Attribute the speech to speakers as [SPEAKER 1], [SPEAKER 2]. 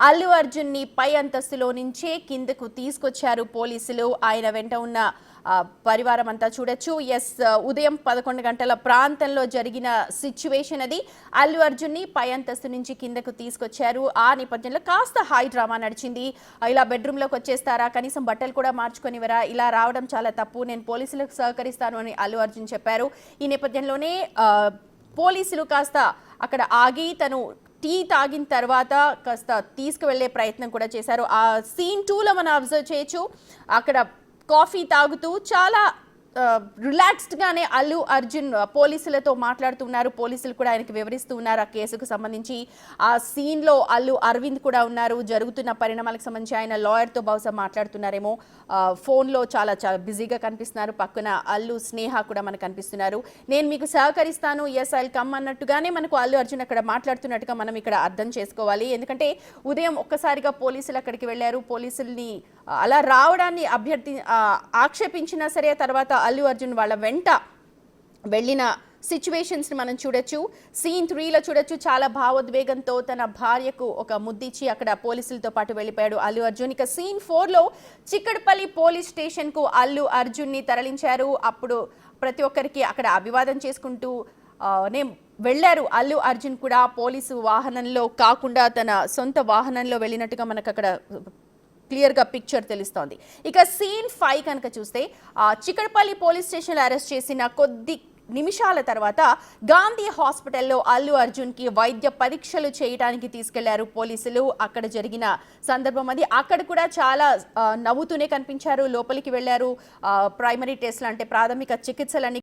[SPEAKER 1] అల్లు అర్జున్ ని పై అంతస్తులో నుంచే కిందకు తీసుకొచ్చారు పోలీసులు. ఆయన వెంట ఉన్న పరివారం అంతా చూడొచ్చు. ఉదయం 11 గంటల ప్రాంతంలో జరిగిన సిచ్యువేషన్ అది. అల్లు అర్జున్ ని పై అంతస్తు నుంచి కిందకు తీసుకొచ్చారు. ఆ నేపథ్యంలో కాస్త హై డ్రామా నడిచింది. ఇలా బెడ్రూమ్ లోకి వచ్చేస్తారా, కనీసం బట్టలు కూడా మార్చుకొనివరా, ఇలా రావడం చాలా తప్పు, నేను పోలీసులకు సహకరిస్తాను అని అల్లు అర్జున్ చెప్పారు. ఈ నేపథ్యంలోనే పోలీసులు కాస్త అక్కడ ఆగి తను టీ తాగిన తర్వాత కాస్త తీసుకువెళ్లే ప్రయత్నం కూడా చేశారు. ఆ సీన్ 2లో మనం అబ్జర్వ్ చేయొచ్చు. అక్కడ కాఫీ తాగుతూ చాలా రిలాక్స్డ్ గానే అల్లు అర్జున్ పోలీసులతో మాట్లాడుతున్నారు. పోలీసులు కూడా ఆయనకి వివరిస్తూ ఉన్నారు ఆ కేసుకు సంబంధించి. ఆ సీన్ లో అల్లు అరవింద్ కూడా ఉన్నారు. జరుగుతున్న పరిణామాలకు సంబంధించి ఆయన లాయర్ తో బహుశా మాట్లాడుతున్నారేమో. ఫోన్ లో చాలా చాలా బిజీగా కనిపిస్తున్నారు. పక్కన అల్లు స్నేహ కూడా మనకు కనిపిస్తున్నారు. నేను మీకు సహకరిస్తాను, ఎస్ ఐల్ కమ్ అన్నట్టుగానే మనకు అల్లు అర్జున్ అక్కడ మాట్లాడుతున్నట్టుగా మనం ఇక్కడ అర్థం చేసుకోవాలి. ఎందుకంటే ఉదయం ఒక్కసారిగా పోలీసులు అక్కడికి వెళ్ళారు. పోలీసుల్ని అలా రావడాన్ని ఆక్షేపించినా సరే తర్వాత అల్లు అర్జున్ వాళ్ళ వెంట వెళ్ళిన సిచ్యువేషన్స్ ని మనం చూడొచ్చు. సీన్ 3లో చూడొచ్చు. చాలా భావోద్వేగంతో తన భార్యకు ఒక ముద్దిచ్చి అక్కడ పోలీసులతో పాటు వెళ్ళిపోయాడు అల్లు అర్జున్. ఇక సీన్ 4లో చిక్కడపల్లి పోలీస్ స్టేషన్ కు అల్లు అర్జున్ ని తరలించారు. అప్పుడు ప్రతి ఒక్కరికి అక్కడ అభివాదం చేసుకుంటూ వెళ్ళారు. అల్లు అర్జున్ కూడా పోలీసు వాహనంలో కాకుండా తన సొంత వాహనంలో వెళ్ళినట్టుగా మనకు అక్కడ క్లియర్ గా పిక్చర్ తెలుస్తోంది. ఇక సీన్ 5 కనుక చూస్తే చిక్కడపల్లి పోలీస్ స్టేషన్లో అరెస్ట్ చేసిన కొద్ది నిమిషాల తర్వాత గాంధీ హాస్పిటల్లో అల్లు అర్జున్ కి వైద్య పరీక్షలు చేయడానికి తీసుకెళ్లారు పోలీసులు. అక్కడ జరిగిన సందర్భం అది. అక్కడ కూడా చాలా నవ్వుతూనే కనిపించారు. లోపలికి వెళ్లారు. ప్రైమరీ టెస్ట్లు అంటే ప్రాథమిక చికిత్సలన్నీ